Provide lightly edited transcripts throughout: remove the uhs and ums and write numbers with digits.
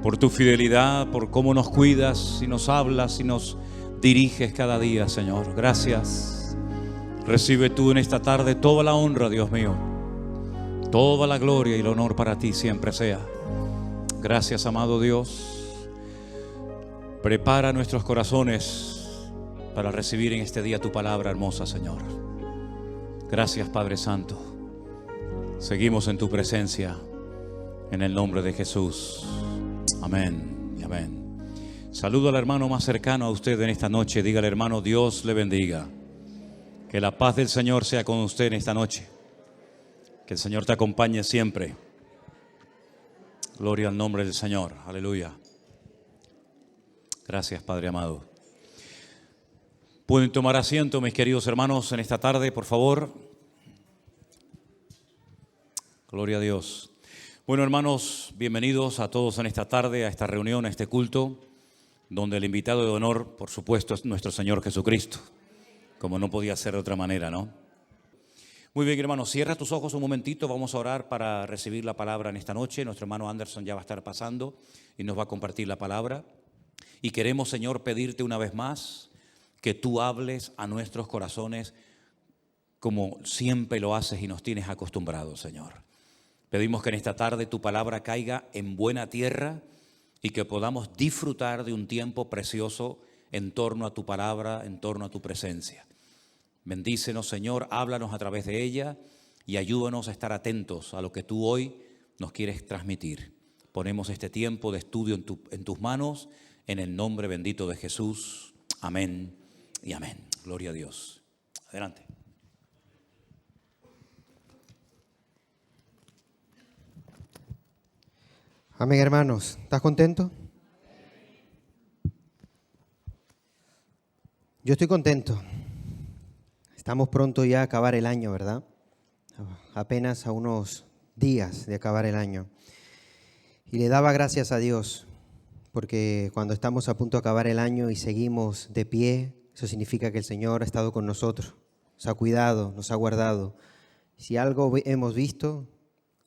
por tu fidelidad, por cómo nos cuidas y nos hablas y nos diriges cada día, Señor. Gracias. Recibe tú en esta tarde toda la honra, Dios mío. Toda la gloria y el honor para ti siempre sea. Gracias, amado Dios. Prepara nuestros corazones para recibir en este día tu palabra hermosa, Señor. Gracias, Padre Santo. Seguimos en tu presencia, en el nombre de Jesús. Amén y amén. Saludo al hermano más cercano a usted en esta noche. Dígale, hermano, Dios le bendiga. Que la paz del Señor sea con usted en esta noche. Que el Señor te acompañe siempre. Gloria al nombre del Señor. Aleluya. Gracias, Padre amado. Pueden tomar asiento, mis queridos hermanos, en esta tarde, por favor. Gloria a Dios. Bueno, hermanos, bienvenidos a todos en esta tarde, a esta reunión, a este culto, donde el invitado de honor, por supuesto, es nuestro Señor Jesucristo, como no podía ser de otra manera, ¿no? Muy bien, hermanos, cierra tus ojos un momentito, vamos a orar para recibir la palabra en esta noche. Nuestro hermano Anderson ya va a estar pasando y nos va a compartir la palabra. Y queremos, Señor, pedirte una vez más que tú hables a nuestros corazones como siempre lo haces y nos tienes acostumbrados, Señor. Pedimos que en esta tarde tu palabra caiga en buena tierra y que podamos disfrutar de un tiempo precioso en torno a tu palabra, en torno a tu presencia. Bendícenos, Señor, háblanos a través de ella y ayúdanos a estar atentos a lo que tú hoy nos quieres transmitir. Ponemos este tiempo de estudio en tus manos, en el nombre bendito de Jesús. Amén y amén. Gloria a Dios. Adelante. Amén, hermanos. ¿Estás contento? Yo estoy contento. Estamos pronto ya a acabar el año, ¿verdad? Apenas a unos días de acabar el año. Y le daba gracias a Dios, porque cuando estamos a punto de acabar el año y seguimos de pie, eso significa que el Señor ha estado con nosotros, nos ha cuidado, nos ha guardado. Si algo hemos visto,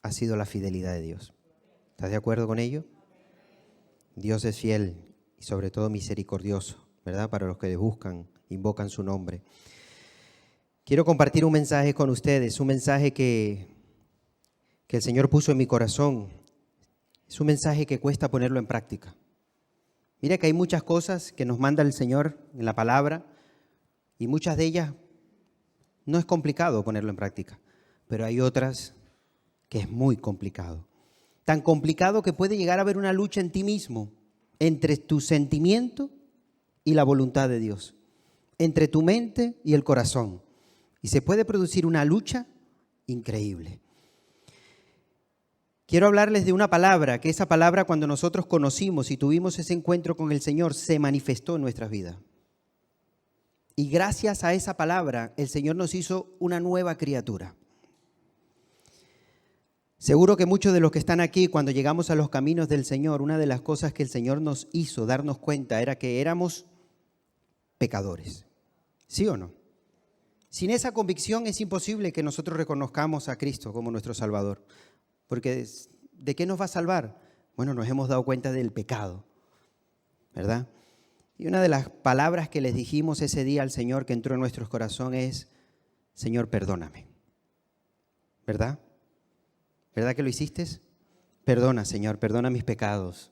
ha sido la fidelidad de Dios. ¿Estás de acuerdo con ello? Dios es fiel y sobre todo misericordioso, ¿verdad? Para los que le buscan, invocan su nombre. Quiero compartir un mensaje con ustedes, un mensaje que el Señor puso en mi corazón. Es un mensaje que cuesta ponerlo en práctica. Mira que hay muchas cosas que nos manda el Señor en la palabra y muchas de ellas no es complicado ponerlo en práctica, pero hay otras que es muy complicado. Tan complicado que puede llegar a haber una lucha en ti mismo, entre tu sentimiento y la voluntad de Dios, entre tu mente y el corazón. Y se puede producir una lucha increíble. Quiero hablarles de una palabra, que esa palabra cuando nosotros conocimos y tuvimos ese encuentro con el Señor, se manifestó en nuestras vidas. Y gracias a esa palabra, el Señor nos hizo una nueva criatura. Seguro que muchos de los que están aquí, cuando llegamos a los caminos del Señor, una de las cosas que el Señor nos hizo darnos cuenta era que éramos pecadores. ¿Sí o no? Sin esa convicción es imposible que nosotros reconozcamos a Cristo como nuestro Salvador. Porque ¿de qué nos va a salvar? Bueno, nos hemos dado cuenta del pecado, ¿verdad? Y una de las palabras que les dijimos ese día al Señor que entró en nuestros corazones es: Señor, perdóname. ¿Verdad? ¿Verdad que lo hiciste? Perdona, Señor, perdona mis pecados.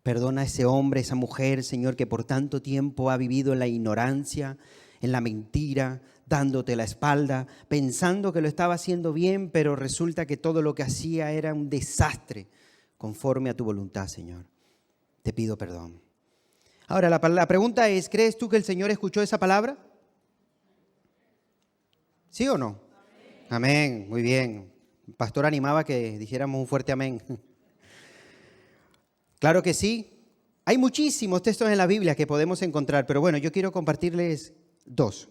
Perdona a ese hombre, esa mujer, Señor, que por tanto tiempo ha vivido en la ignorancia, en la mentira, dándote la espalda, pensando que lo estaba haciendo bien, pero resulta que todo lo que hacía era un desastre conforme a tu voluntad, Señor. Te pido perdón. Ahora, la pregunta es, ¿crees tú que el Señor escuchó esa palabra? ¿Sí o no? Amén, muy bien. El pastor animaba que dijéramos un fuerte amén. Claro que sí. Hay muchísimos textos en la Biblia que podemos encontrar, pero bueno, yo quiero compartirles dos.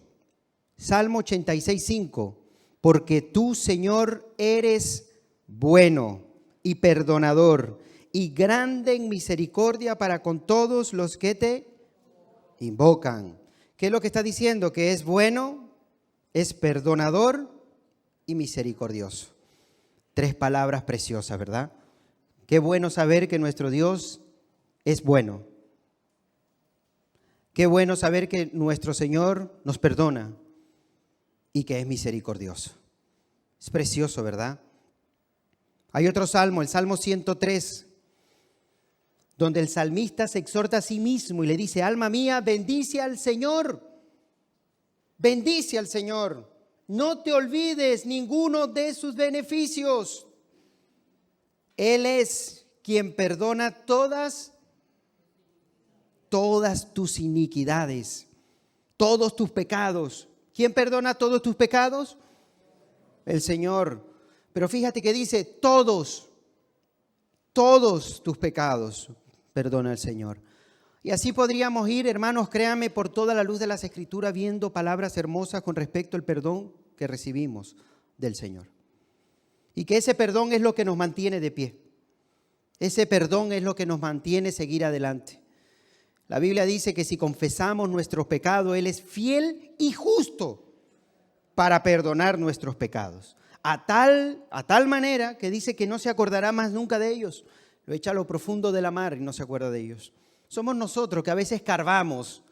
Salmo 86:5. Porque tú, Señor, eres bueno y perdonador y grande en misericordia para con todos los que te invocan. ¿Qué es lo que está diciendo? Que es bueno, es perdonador y misericordioso. Tres palabras preciosas, ¿verdad? Qué bueno saber que nuestro Dios es bueno. Qué bueno saber que nuestro Señor nos perdona y que es misericordioso. Es precioso, ¿verdad? Hay otro salmo, el Salmo 103, donde el salmista se exhorta a sí mismo y le dice: alma mía, bendice al Señor. Bendice al Señor. No te olvides ninguno de sus beneficios. Él es quien perdona todas tus iniquidades, todos tus pecados. ¿Quién perdona todos tus pecados? El Señor. Pero fíjate que dice todos tus pecados perdona el Señor. Y así podríamos ir, hermanos, créanme, por toda la luz de las Escrituras, viendo palabras hermosas con respecto al perdón que recibimos del Señor. Y que ese perdón es lo que nos mantiene de pie. Ese perdón es lo que nos mantiene seguir adelante. La Biblia dice que si confesamos nuestros pecados, Él es fiel y justo para perdonar nuestros pecados. A tal manera que dice que no se acordará más nunca de ellos. Lo echa a lo profundo de la mar y no se acuerda de ellos. Somos nosotros que a veces escarbamos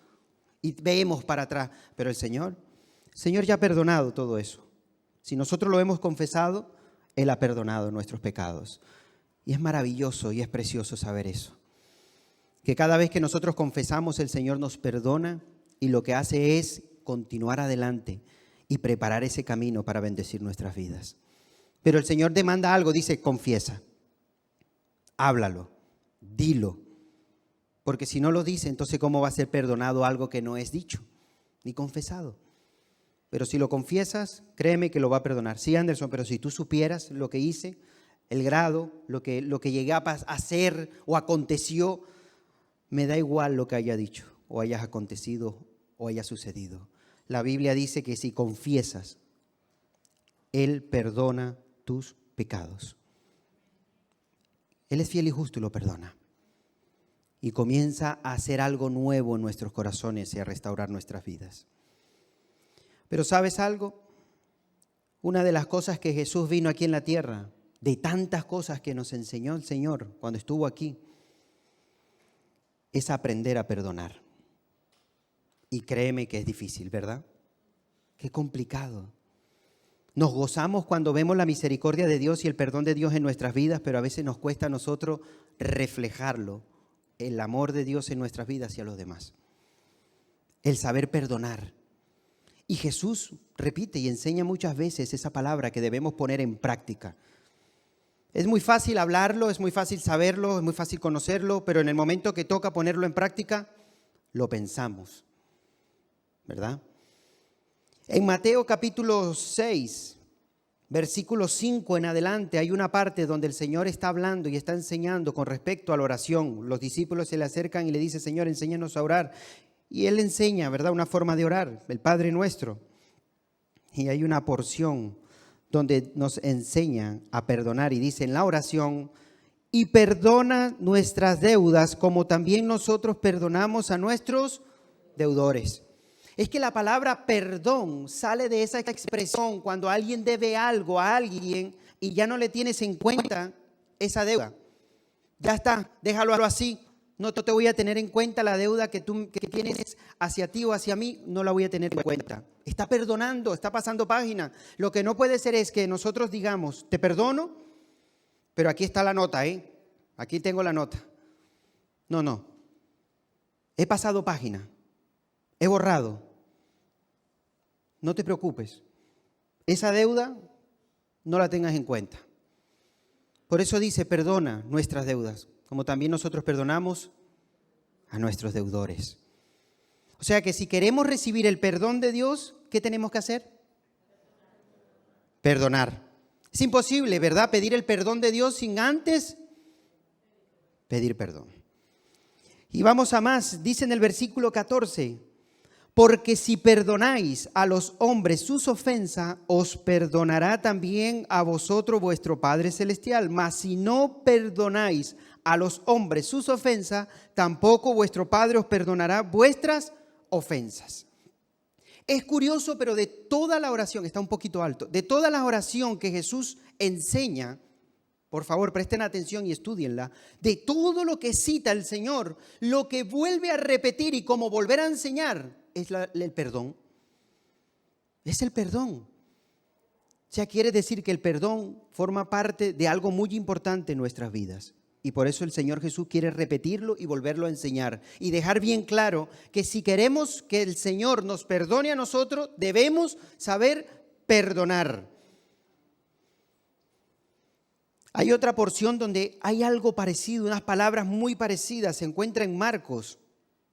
y vemos para atrás. Pero el Señor ya ha perdonado todo eso. Si nosotros lo hemos confesado, Él ha perdonado nuestros pecados. Y es maravilloso y es precioso saber eso. Que cada vez que nosotros confesamos, el Señor nos perdona y lo que hace es continuar adelante y preparar ese camino para bendecir nuestras vidas. Pero el Señor demanda algo, dice: confiesa, háblalo, dilo. Porque si no lo dice, entonces ¿cómo va a ser perdonado algo que no es dicho ni confesado? Pero si lo confiesas, créeme que lo va a perdonar. Sí, Anderson, pero si tú supieras lo que hice, el grado, lo que llegué a hacer o aconteció, me da igual lo que haya dicho o haya acontecido o haya sucedido. La Biblia dice que si confiesas, Él perdona tus pecados. Él es fiel y justo y lo perdona. Y comienza a hacer algo nuevo en nuestros corazones y a restaurar nuestras vidas. Pero ¿sabes algo? Una de las cosas que Jesús vino aquí en la tierra, de tantas cosas que nos enseñó el Señor cuando estuvo aquí, es aprender a perdonar. Y créeme que es difícil, ¿verdad? Qué complicado. Nos gozamos cuando vemos la misericordia de Dios y el perdón de Dios en nuestras vidas, pero a veces nos cuesta a nosotros reflejarlo, el amor de Dios en nuestras vidas hacia los demás. El saber perdonar. Y Jesús repite y enseña muchas veces esa palabra que debemos poner en práctica. Es muy fácil hablarlo, es muy fácil saberlo, es muy fácil conocerlo, pero en el momento que toca ponerlo en práctica, lo pensamos, ¿verdad? En Mateo capítulo 6, versículo 5 en adelante, hay una parte donde el Señor está hablando y está enseñando con respecto a la oración. Los discípulos se le acercan y le dicen: Señor, enséñanos a orar. Y Él enseña, ¿verdad?, una forma de orar, el Padre Nuestro. Y hay una porción donde nos enseña a perdonar y dice en la oración: y perdona nuestras deudas como también nosotros perdonamos a nuestros deudores. Es que la palabra perdón sale de esa expresión cuando alguien debe algo a alguien y ya no le tienes en cuenta esa deuda. Ya está, déjalo así. No te voy a tener en cuenta la deuda que tienes hacia ti o hacia mí, no la voy a tener en cuenta. Está perdonando, está pasando página. Lo que no puede ser es que nosotros digamos: te perdono, pero aquí está la nota, aquí tengo la nota. No. He pasado página. He borrado. No te preocupes. Esa deuda no la tengas en cuenta. Por eso dice: perdona nuestras deudas, como también nosotros perdonamos a nuestros deudores. O sea que si queremos recibir el perdón de Dios, ¿qué tenemos que hacer? Perdonar. Es imposible, ¿verdad?, pedir el perdón de Dios sin antes pedir perdón. Y vamos a más, dice en el versículo 14: porque si perdonáis a los hombres sus ofensas, os perdonará también a vosotros vuestro Padre Celestial. Mas si no perdonáis a los hombres sus ofensas, tampoco vuestro Padre os perdonará vuestras ofensas. Es curioso, pero de toda la oración, está un poquito alto, de toda la oración que Jesús enseña, por favor, presten atención y estudienla, de todo lo que cita el Señor, lo que vuelve a repetir y como volver a enseñar es el perdón. Es el perdón. O sea, quiere decir que el perdón forma parte de algo muy importante en nuestras vidas. Y por eso el Señor Jesús quiere repetirlo y volverlo a enseñar. Y dejar bien claro que si queremos que el Señor nos perdone a nosotros, debemos saber perdonar. Hay otra porción donde hay algo parecido, unas palabras muy parecidas. Se encuentra en Marcos,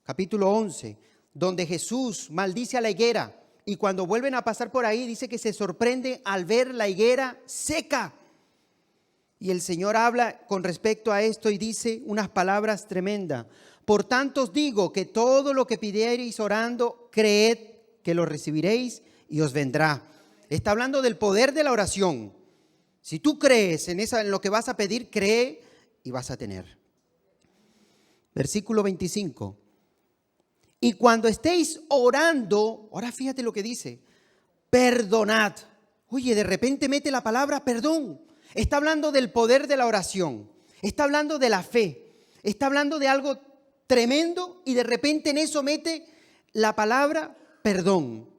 capítulo 11, donde Jesús maldice a la higuera. Y cuando vuelven a pasar por ahí, dice que se sorprende al ver la higuera seca. Y el Señor habla con respecto a esto y dice unas palabras tremendas. Por tanto os digo que todo lo que pidiereis orando, creed que lo recibiréis y os vendrá. Está hablando del poder de la oración. Si tú crees en lo que vas a pedir, cree y vas a tener. Versículo 25. Y cuando estéis orando, ahora fíjate lo que dice, perdonad. Oye, de repente mete la palabra perdón. Está hablando del poder de la oración. Está hablando de la fe. Está hablando de algo tremendo y de repente en eso mete la palabra perdón.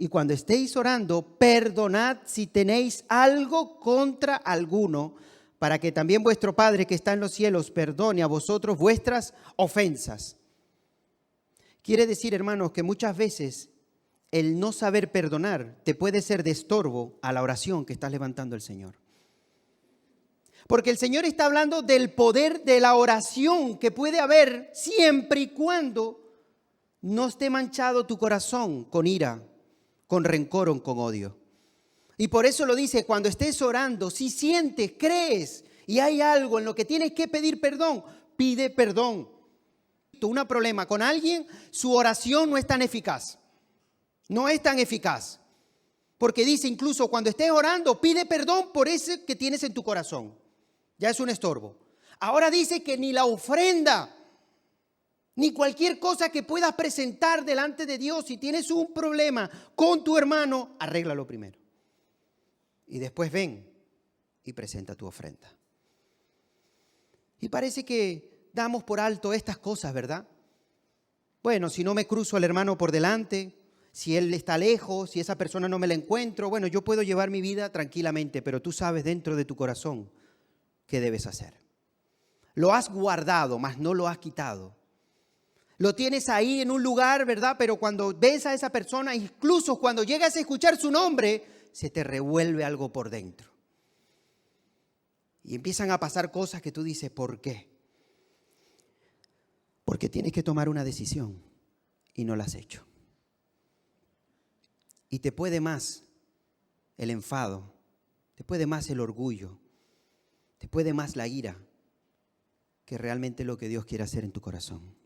Y cuando estéis orando, perdonad si tenéis algo contra alguno, para que también vuestro Padre que está en los cielos perdone a vosotros vuestras ofensas. Quiere decir, hermanos, que muchas veces el no saber perdonar te puede ser de estorbo a la oración que estás levantando al Señor. Porque el Señor está hablando del poder de la oración que puede haber siempre y cuando no esté manchado tu corazón con ira, con rencor o con odio. Y por eso lo dice, cuando estés orando, si sientes, crees y hay algo en lo que tienes que pedir perdón, pide perdón. Un problema con alguien, su oración no es tan eficaz. No es tan eficaz. Porque dice incluso cuando estés orando, pide perdón por ese que tienes en tu corazón. Ya es un estorbo. Ahora dice que ni la ofrenda, ni cualquier cosa que puedas presentar delante de Dios, si tienes un problema con tu hermano, arréglalo primero. Y después ven y presenta tu ofrenda. Y parece que damos por alto estas cosas, ¿verdad? Bueno, si no me cruzo al hermano por delante, si él está lejos, si esa persona no me la encuentro, bueno, yo puedo llevar mi vida tranquilamente, pero tú sabes dentro de tu corazón qué debes hacer. Lo has guardado, mas no lo has quitado. Lo tienes ahí en un lugar, ¿verdad? Pero cuando ves a esa persona, incluso cuando llegas a escuchar su nombre, se te revuelve algo por dentro. Y empiezan a pasar cosas que tú dices, ¿por qué? Porque tienes que tomar una decisión y no la has hecho. Y te puede más el enfado, te puede más el orgullo, te puede más la ira que realmente lo que Dios quiere hacer en tu corazón.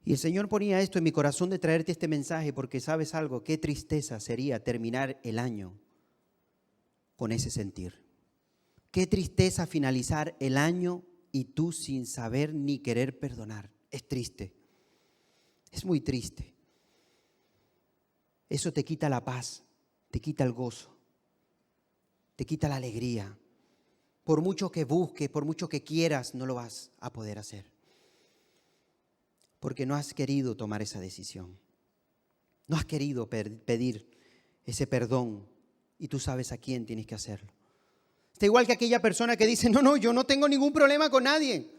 Y el Señor ponía esto en mi corazón de traerte este mensaje porque sabes algo, qué tristeza sería terminar el año con ese sentir. Qué tristeza finalizar el año y tú sin saber ni querer perdonar. Es triste. Es muy triste. Eso te quita la paz, te quita el gozo, te quita la alegría. Por mucho que busques, por mucho que quieras, no lo vas a poder hacer. Porque no has querido tomar esa decisión. No has querido pedir ese perdón y tú sabes a quién tienes que hacerlo. Está igual que aquella persona que dice, no, yo no tengo ningún problema con nadie.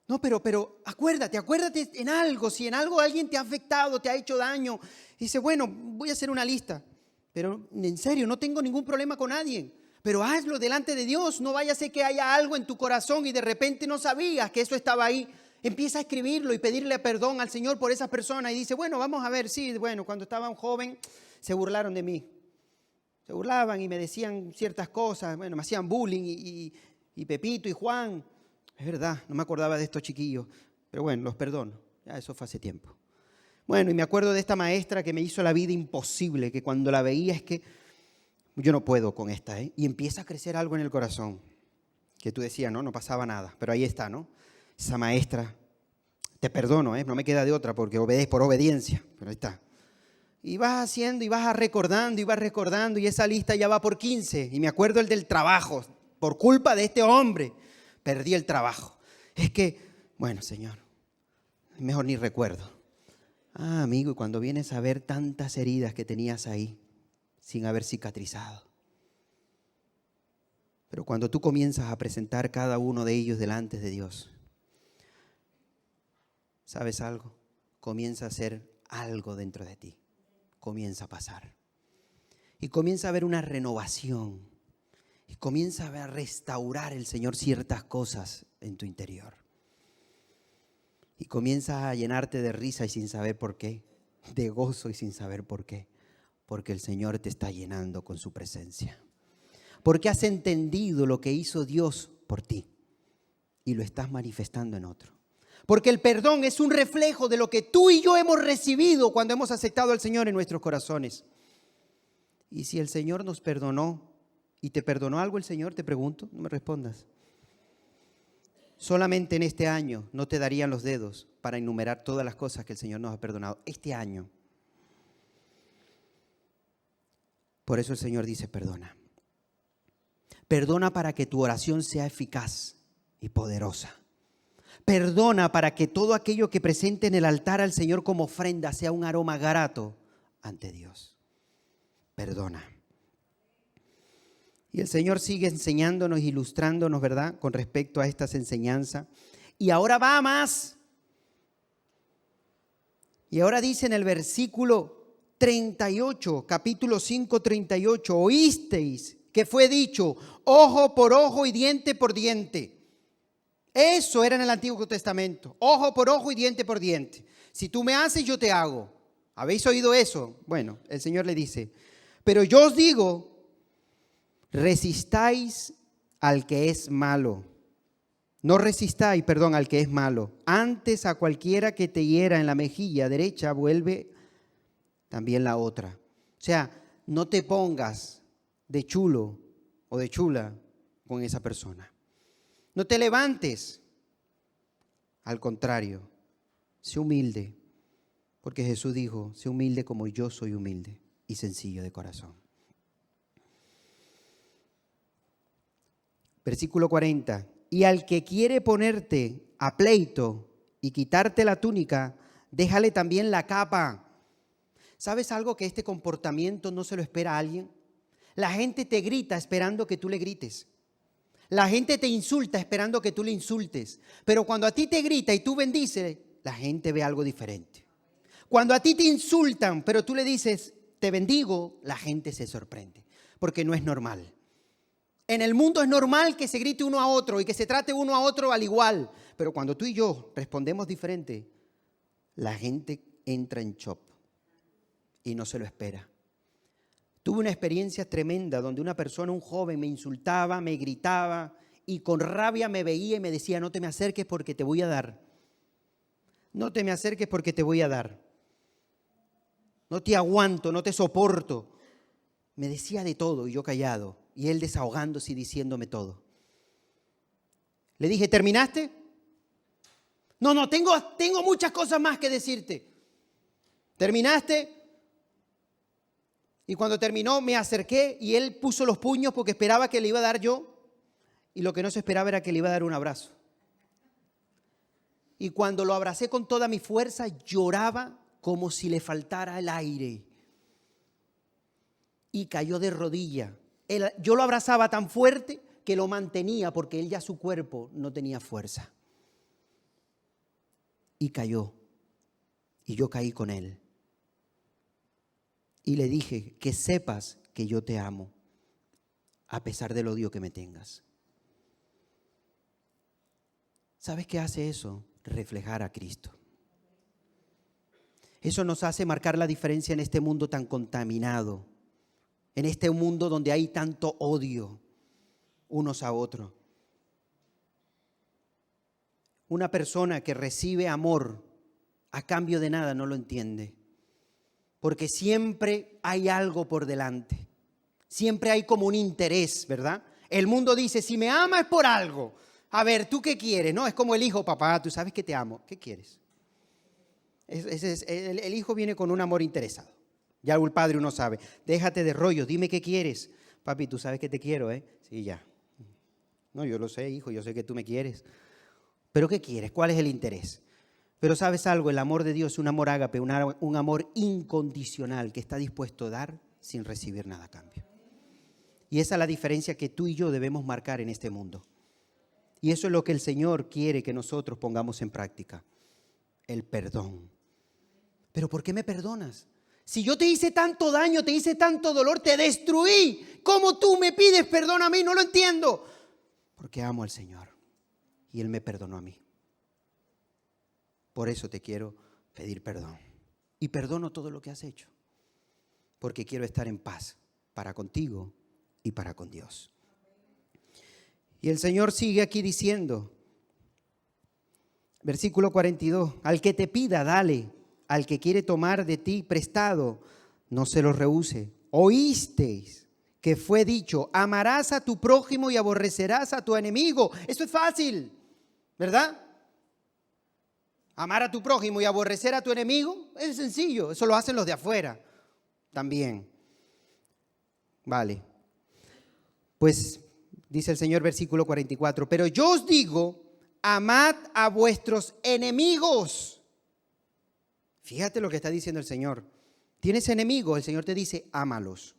No, pero acuérdate en algo, si en algo alguien te ha afectado, te ha hecho daño. Dice, bueno, voy a hacer una lista, pero en serio, no tengo ningún problema con nadie. Pero hazlo delante de Dios, no vaya a ser que haya algo en tu corazón y de repente no sabías que eso estaba ahí. Empieza a escribirlo y pedirle perdón al Señor por esa persona y dice, bueno, vamos a ver, sí, bueno, cuando estaba un joven se burlaron de mí. Se burlaban y me decían ciertas cosas, bueno, me hacían bullying y Pepito y Juan. Es verdad, no me acordaba de estos chiquillos, pero bueno, los perdono. Ya eso fue hace tiempo. Bueno, y me acuerdo de esta maestra que me hizo la vida imposible, que cuando la veía es que yo no puedo con esta, ¿eh? Y empieza a crecer algo en el corazón, que tú decías, no pasaba nada, pero ahí está, ¿no? Esa maestra, te perdono, no me queda de otra porque obedezco por obediencia, pero ahí está. Y vas haciendo y vas recordando y esa lista ya va por 15. Y me acuerdo el del trabajo. Por culpa de este hombre, perdí el trabajo. Es que, bueno, Señor, mejor ni recuerdo. Ah, amigo, y cuando vienes a ver tantas heridas que tenías ahí, sin haber cicatrizado. Pero cuando tú comienzas a presentar cada uno de ellos delante de Dios, ¿sabes algo? Comienza a hacer algo dentro de ti. Comienza a pasar. Y comienza a haber una renovación. Y comienza a restaurar el Señor ciertas cosas en tu interior. Y comienza a llenarte de risa y sin saber por qué. De gozo y sin saber por qué. Porque el Señor te está llenando con su presencia. Porque has entendido lo que hizo Dios por ti. Y lo estás manifestando en otro. Porque el perdón es un reflejo de lo que tú y yo hemos recibido cuando hemos aceptado al Señor en nuestros corazones. Y si el Señor nos perdonó, ¿y te perdonó algo el Señor? Te pregunto, no me respondas. Solamente en este año no te darían los dedos para enumerar todas las cosas que el Señor nos ha perdonado. Este año. Por eso el Señor dice, perdona. Perdona para que tu oración sea eficaz y poderosa. Perdona para que todo aquello que presente en el altar al Señor como ofrenda sea un aroma grato ante Dios. Perdona. Y el Señor sigue enseñándonos, ilustrándonos, ¿verdad?, con respecto a estas enseñanzas. Y ahora va más. Y ahora dice en el versículo 38, capítulo 5, 38, oísteis que fue dicho, ojo por ojo y diente por diente. Eso era en el Antiguo Testamento, ojo por ojo y diente por diente. Si tú me haces, yo te hago. ¿Habéis oído eso? Bueno, el Señor le dice, pero yo os digo, resistáis al que es malo. No resistáis, al que es malo. Antes a cualquiera que te hiera en la mejilla derecha, vuelve también la otra. O sea, no te pongas de chulo o de chula con esa persona. No te levantes. Al contrario, sé humilde. Porque Jesús dijo, sé humilde como yo soy humilde y sencillo de corazón. Versículo 40. Y al que quiere ponerte a pleito y quitarte la túnica, déjale también la capa. ¿Sabes algo? Que este comportamiento no se lo espera a alguien. La gente te grita esperando que tú le grites. La gente te insulta esperando que tú le insultes. Pero cuando a ti te grita y tú bendices, la gente ve algo diferente. Cuando a ti te insultan, pero tú le dices, te bendigo, la gente se sorprende. Porque no es normal. En el mundo es normal que se grite uno a otro y que se trate uno a otro al igual. Pero cuando tú y yo respondemos diferente, la gente entra en shock y no se lo espera. Tuve una experiencia tremenda donde una persona, un joven, me insultaba, me gritaba y con rabia me veía y me decía, no te me acerques porque te voy a dar. No te me acerques porque te voy a dar. No te aguanto, no te soporto. Me decía de todo y yo callado. Y él desahogándose y diciéndome todo. Le dije, ¿terminaste? No, tengo muchas cosas más que decirte. ¿Terminaste? Y cuando terminó me acerqué y él puso los puños porque esperaba que le iba a dar yo. Y lo que no se esperaba era que le iba a dar un abrazo. Y cuando lo abracé con toda mi fuerza, lloraba como si le faltara el aire. Y cayó de rodillas. Yo lo abrazaba tan fuerte que lo mantenía porque él ya su cuerpo no tenía fuerza. Y cayó. Y yo caí con él. Y le dije, que sepas que yo te amo, a pesar del odio que me tengas. ¿Sabes qué hace eso? Reflejar a Cristo. Eso nos hace marcar la diferencia en este mundo tan contaminado. En este mundo donde hay tanto odio unos a otros. Una persona que recibe amor a cambio de nada no lo entiende. Porque siempre hay algo por delante. Siempre hay como un interés, ¿verdad? El mundo dice, si me amas es por algo. A ver, ¿tú qué quieres? No, es como el hijo, papá, tú sabes que te amo. ¿Qué quieres? El hijo viene con un amor interesado. Ya el padre uno sabe. Déjate de rollo, dime qué quieres. Papi, tú sabes que te quiero, ¿eh? Sí, ya. No, yo lo sé, hijo, yo sé que tú me quieres. ¿Pero qué quieres? ¿Cuál es el interés? Pero ¿sabes algo? El amor de Dios es un amor ágape, un amor incondicional que está dispuesto a dar sin recibir nada a cambio. Y esa es la diferencia que tú y yo debemos marcar en este mundo. Y eso es lo que el Señor quiere que nosotros pongamos en práctica. El perdón. ¿Pero por qué me perdonas? Si yo te hice tanto daño, te hice tanto dolor, te destruí. ¿Cómo tú me pides perdón a mí? No lo entiendo. Porque amo al Señor y Él me perdonó a mí. Por eso te quiero pedir perdón. Y perdono todo lo que has hecho. Porque quiero estar en paz para contigo y para con Dios. Y el Señor sigue aquí diciendo, versículo 42, al que te pida, dale. Al que quiere tomar de ti prestado, no se lo rehúse. Oísteis que fue dicho, amarás a tu prójimo y aborrecerás a tu enemigo. Eso es fácil, ¿verdad? Amar a tu prójimo y aborrecer a tu enemigo es sencillo. Eso lo hacen los de afuera también. Vale. Pues dice el Señor, versículo 44, pero yo os digo, amad a vuestros enemigos. Fíjate lo que está diciendo el Señor. ¿Tienes enemigos? El Señor te dice, ámalos.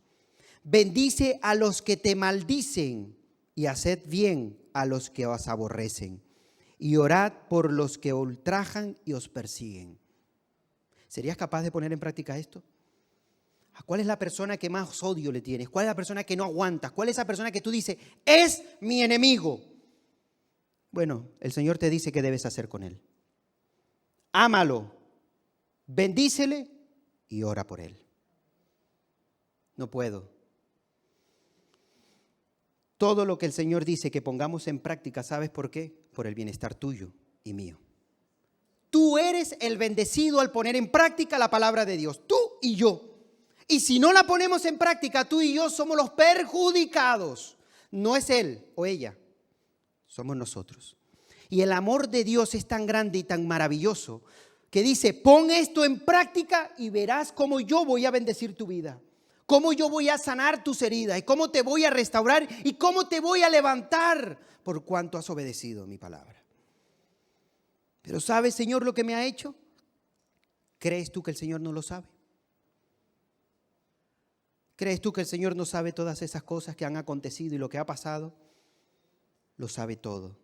Bendice a los que te maldicen y haced bien a los que os aborrecen. Y orad por los que ultrajan y os persiguen. ¿Serías capaz de poner en práctica esto? ¿A cuál es la persona que más odio le tienes? ¿Cuál es la persona que no aguantas? ¿Cuál es esa persona que tú dices, es mi enemigo? Bueno, el Señor te dice qué debes hacer con él. Ámalo. Bendícele y ora por él. No puedo. Todo lo que el Señor dice que pongamos en práctica, ¿sabes por qué? Por el bienestar tuyo y mío. Tú eres el bendecido al poner en práctica la palabra de Dios, tú y yo. Y si no la ponemos en práctica, tú y yo somos los perjudicados. No es él o ella, somos nosotros. Y el amor de Dios es tan grande y tan maravilloso que dice, pon esto en práctica y verás cómo yo voy a bendecir tu vida, cómo yo voy a sanar tus heridas y cómo te voy a restaurar y cómo te voy a levantar por cuanto has obedecido mi palabra. Pero ¿sabes, Señor, lo que me ha hecho? ¿Crees tú que el Señor no lo sabe? ¿Crees tú que el Señor no sabe todas esas cosas que han acontecido y lo que ha pasado? Lo sabe todo.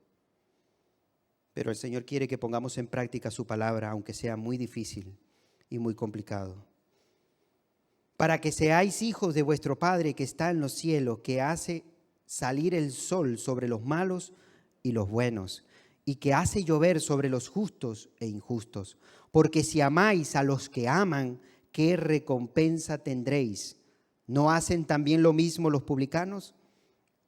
Pero el Señor quiere que pongamos en práctica su palabra, aunque sea muy difícil y muy complicado. Para que seáis hijos de vuestro Padre que está en los cielos, que hace salir el sol sobre los malos y los buenos, y que hace llover sobre los justos e injustos. Porque si amáis a los que aman, ¿qué recompensa tendréis? ¿No hacen también lo mismo los publicanos?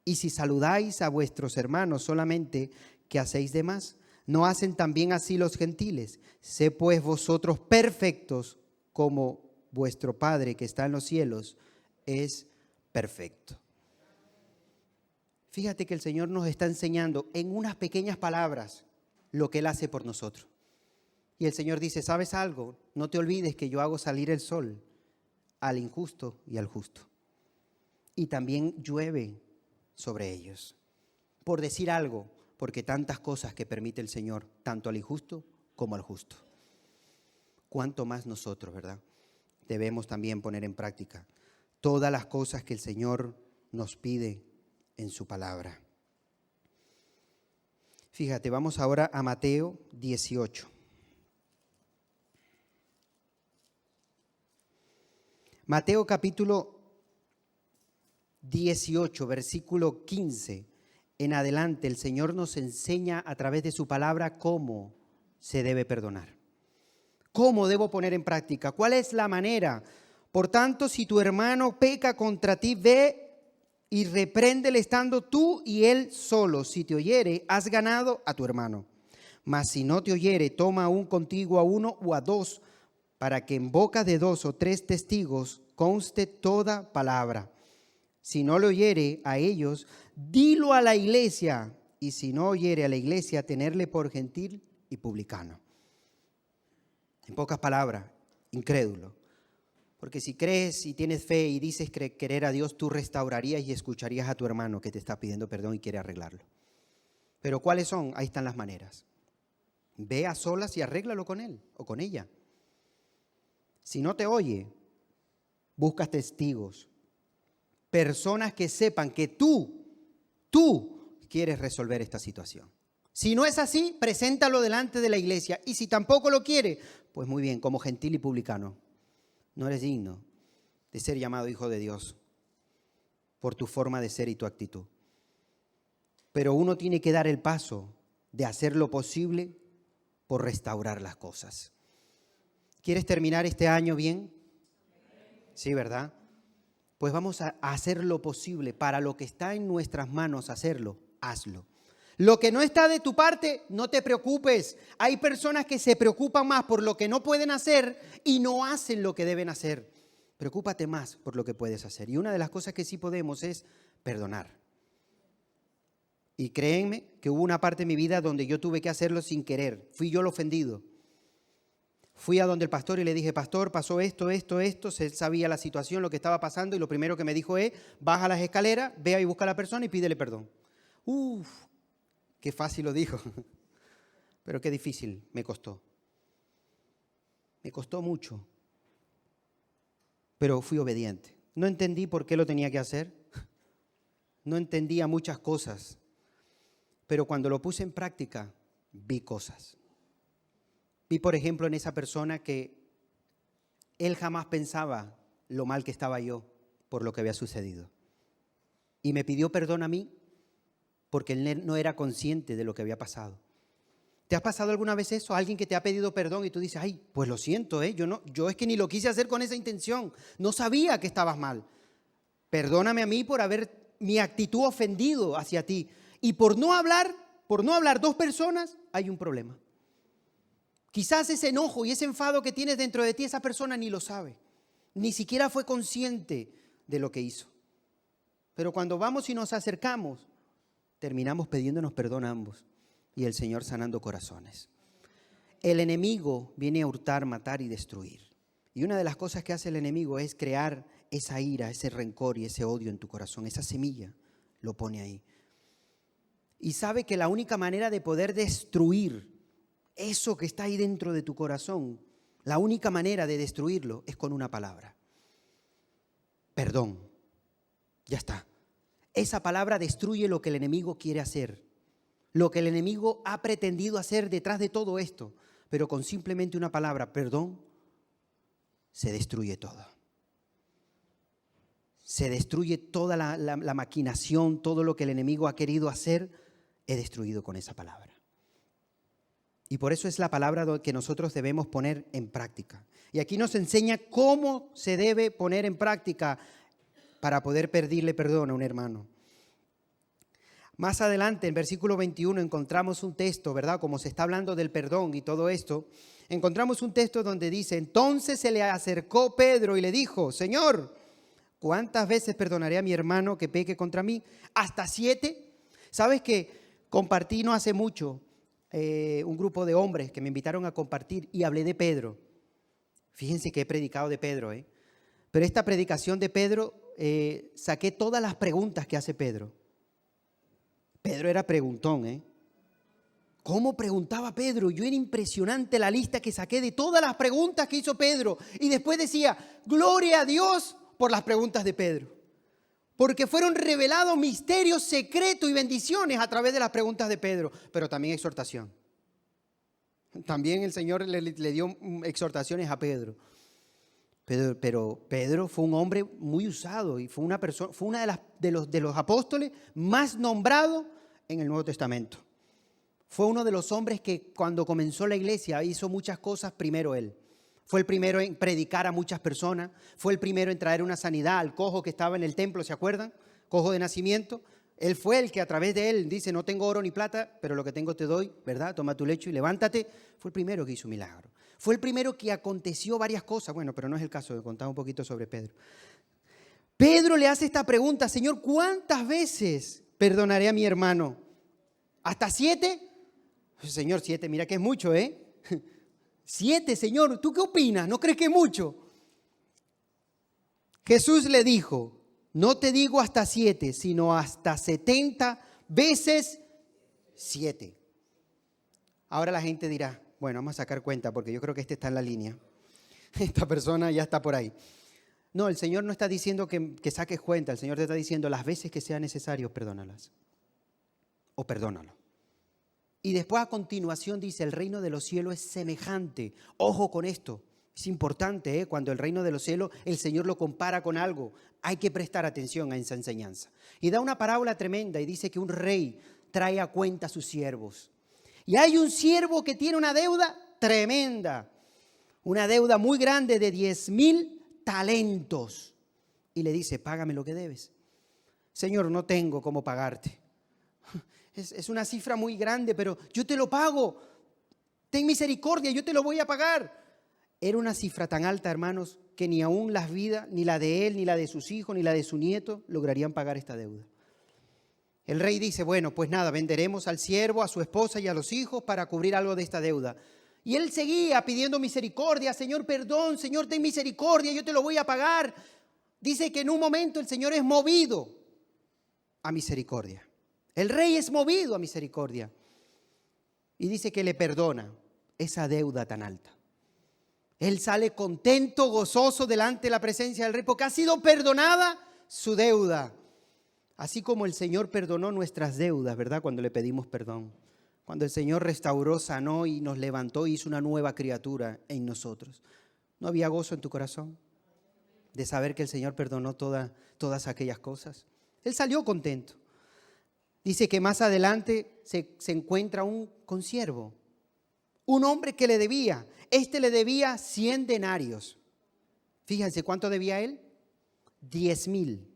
Y si saludáis a vuestros hermanos solamente, ¿qué hacéis de más? ¿No hacen también así los gentiles? Sé pues vosotros perfectos como vuestro Padre que está en los cielos es perfecto. Fíjate que el Señor nos está enseñando en unas pequeñas palabras lo que Él hace por nosotros. Y el Señor dice, ¿sabes algo? No te olvides que yo hago salir el sol al injusto y al justo. Y también llueve sobre ellos. Por decir algo, porque tantas cosas que permite el Señor, tanto al injusto como al justo. Cuánto más nosotros, ¿verdad? Debemos también poner en práctica todas las cosas que el Señor nos pide en su palabra. Fíjate, vamos ahora a Mateo 18. Mateo capítulo 18, versículo 15. En adelante el Señor nos enseña a través de su palabra cómo se debe perdonar. ¿Cómo debo poner en práctica? ¿Cuál es la manera? Por tanto, si tu hermano peca contra ti, ve y repréndele estando tú y él solo. Si te oyere, has ganado a tu hermano. Mas si no te oyere, toma aún contigo a uno o a dos, para que en boca de 2 o 3 testigos conste toda palabra. Si no le oyere a ellos, dilo a la iglesia. Y si no oyere a la iglesia, tenerle por gentil y publicano. En pocas palabras, incrédulo. Porque si crees y tienes fe y dices querer a Dios, tú restaurarías y escucharías a tu hermano que te está pidiendo perdón y quiere arreglarlo. Pero ¿cuáles son? Ahí están las maneras. Ve a solas y arréglalo con él o con ella. Si no te oye, buscas testigos, personas que sepan que tú quieres resolver esta situación. Si no es así, preséntalo delante de la iglesia. Y si tampoco lo quiere, pues muy bien, como gentil y publicano, no eres digno de ser llamado hijo de Dios por tu forma de ser y tu actitud. Pero uno tiene que dar el paso de hacer lo posible por restaurar las cosas. ¿Quieres terminar este año bien? Sí, ¿verdad? Pues vamos a hacer lo posible. Para lo que está en nuestras manos hacerlo, hazlo. Lo que no está de tu parte, no te preocupes. Hay personas que se preocupan más por lo que no pueden hacer y no hacen lo que deben hacer. Preocúpate más por lo que puedes hacer. Y una de las cosas que sí podemos es perdonar. Y créenme que hubo una parte de mi vida donde yo tuve que hacerlo sin querer. Fui yo el ofendido. Fui a donde el pastor y le dije, pastor, pasó esto. Él sabía la situación, lo que estaba pasando, y lo primero que me dijo es, baja las escaleras, ve y busca a la persona y pídele perdón. Qué fácil lo dijo, pero qué difícil me costó. Me costó mucho, pero fui obediente. No entendí por qué lo tenía que hacer, no entendía muchas cosas, pero cuando lo puse en práctica, vi cosas. Vi, por ejemplo, en esa persona que él jamás pensaba lo mal que estaba yo por lo que había sucedido. Y me pidió perdón a mí porque él no era consciente de lo que había pasado. ¿Te has pasado alguna vez eso? Alguien que te ha pedido perdón y tú dices, ay, pues lo siento, yo es que ni lo quise hacer con esa intención. No sabía que estabas mal. Perdóname a mí por haber mi actitud ofendido hacia ti. Y por no hablar dos personas, hay un problema. Quizás ese enojo y ese enfado que tienes dentro de ti, esa persona ni lo sabe. Ni siquiera fue consciente de lo que hizo. Pero cuando vamos y nos acercamos, terminamos pidiéndonos perdón a ambos y el Señor sanando corazones. El enemigo viene a hurtar, matar y destruir. Y una de las cosas que hace el enemigo es crear esa ira, ese rencor y ese odio en tu corazón. Esa semilla lo pone ahí. Y sabe que la única manera de poder destruir eso que está ahí dentro de tu corazón, la única manera de destruirlo es con una palabra. Perdón. Ya está. Esa palabra destruye lo que el enemigo quiere hacer, lo que el enemigo ha pretendido hacer detrás de todo esto, pero con simplemente una palabra, perdón, se destruye todo. Se destruye toda la maquinación, todo lo que el enemigo ha querido hacer, es destruido con esa palabra. Y por eso es la palabra que nosotros debemos poner en práctica. Y aquí nos enseña cómo se debe poner en práctica para poder pedirle perdón a un hermano. Más adelante, en versículo 21, encontramos un texto, ¿verdad? Como se está hablando del perdón y todo esto, encontramos un texto donde dice, entonces se le acercó Pedro y le dijo, Señor, ¿cuántas veces perdonaré a mi hermano que peque contra mí? ¿Hasta 7? ¿Sabes que compartí no hace mucho un grupo de hombres que me invitaron a compartir y hablé de Pedro? Fíjense que he predicado de Pedro, Pero esta predicación de Pedro, saqué todas las preguntas que hace Pedro. Pedro era preguntón, ¿Cómo preguntaba Pedro? Yo era impresionante la lista que saqué de todas las preguntas que hizo Pedro. Y después decía, gloria a Dios por las preguntas de Pedro. Porque fueron revelados misterios, secretos y bendiciones a través de las preguntas de Pedro. Pero también exhortación. También el Señor le dio exhortaciones a Pedro. Pero Pedro fue un hombre muy usado y fue una persona, fue una de los apóstoles más nombrados en el Nuevo Testamento. Fue uno de los hombres que cuando comenzó la iglesia hizo muchas cosas primero él. Fue el primero en predicar a muchas personas, fue el primero en traer una sanidad al cojo que estaba en el templo, ¿se acuerdan? Cojo de nacimiento. Él fue el que a través de él dice, no tengo oro ni plata, pero lo que tengo te doy, ¿verdad? Toma tu lecho y levántate. Fue el primero que hizo un milagro. Fue el primero que aconteció varias cosas. Bueno, pero no es el caso de contar un poquito sobre Pedro. Pedro le hace esta pregunta, Señor, ¿cuántas veces perdonaré a mi hermano? ¿Hasta 7? Señor, 7, mira que es mucho, 7, Señor, ¿tú qué opinas? ¿No crees que es mucho? Jesús le dijo, no te digo hasta 7, sino hasta 70 veces 7. Ahora la gente dirá, bueno, vamos a sacar cuenta porque yo creo que este está en la línea. Esta persona ya está por ahí. No, el Señor no está diciendo que saques cuenta. El Señor te está diciendo las veces que sea necesario, perdónalas. O perdónalo. Y después a continuación dice, el reino de los cielos es semejante. Ojo con esto. Es importante, ¿eh? Cuando el reino de los cielos, el Señor lo compara con algo. Hay que prestar atención a esa enseñanza. Y da una parábola tremenda y dice que un rey trae a cuenta a sus siervos. Y hay un siervo que tiene una deuda tremenda. Una deuda muy grande de 10,000 talentos. Y le dice, págame lo que debes. Señor, no tengo cómo pagarte. Es una cifra muy grande, pero yo te lo pago. Ten misericordia, yo te lo voy a pagar. Era una cifra tan alta, hermanos, que ni aún las vidas, ni la de él, ni la de sus hijos, ni la de su nieto, lograrían pagar esta deuda. El rey dice, bueno, pues nada, venderemos al siervo, a su esposa y a los hijos para cubrir algo de esta deuda. Y él seguía pidiendo misericordia, Señor, perdón, Señor, ten misericordia, yo te lo voy a pagar. Dice que en un momento el Señor es movido a misericordia. El rey es movido a misericordia. Y dice que le perdona esa deuda tan alta. Él sale contento, gozoso delante de la presencia del rey porque ha sido perdonada su deuda. Así como el Señor perdonó nuestras deudas, ¿verdad? Cuando le pedimos perdón. Cuando el Señor restauró, sanó y nos levantó y hizo una nueva criatura en nosotros. ¿No había gozo en tu corazón de saber que el Señor perdonó todas aquellas cosas? Él salió contento. Dice que más adelante se encuentra un consiervo, un hombre que le debía. Este le debía 100 denarios. Fíjense, ¿cuánto debía él? 10,000.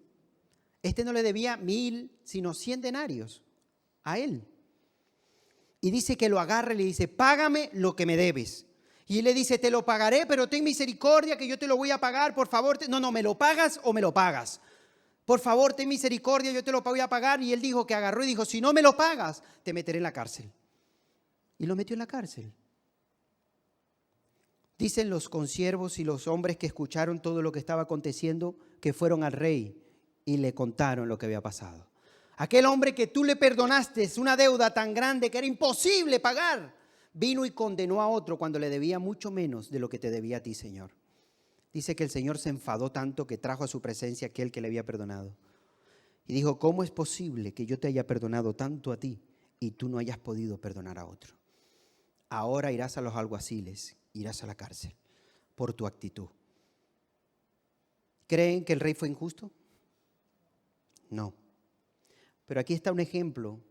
Este no le debía 1,000, sino 100 denarios a él. Y dice que lo agarra y le dice, págame lo que me debes. Y él le dice, te lo pagaré, pero ten misericordia que yo te lo voy a pagar, por favor. No, ¿me lo pagas o me lo pagas? Por favor, ten misericordia, yo te lo voy a pagar. Y él dijo que agarró y dijo, si no me lo pagas, te meteré en la cárcel. Y lo metió en la cárcel. Dicen los consiervos y los hombres que escucharon todo lo que estaba aconteciendo, que fueron al rey y le contaron lo que había pasado. Aquel hombre que tú le perdonaste una deuda tan grande que era imposible pagar, vino y condenó a otro cuando le debía mucho menos de lo que te debía a ti, Señor. Dice que el Señor se enfadó tanto que trajo a su presencia aquel que le había perdonado. Y dijo, ¿cómo es posible que yo te haya perdonado tanto a ti y tú no hayas podido perdonar a otro? Ahora irás a los alguaciles, irás a la cárcel por tu actitud. ¿Creen que el rey fue injusto? No. Pero aquí está un ejemplo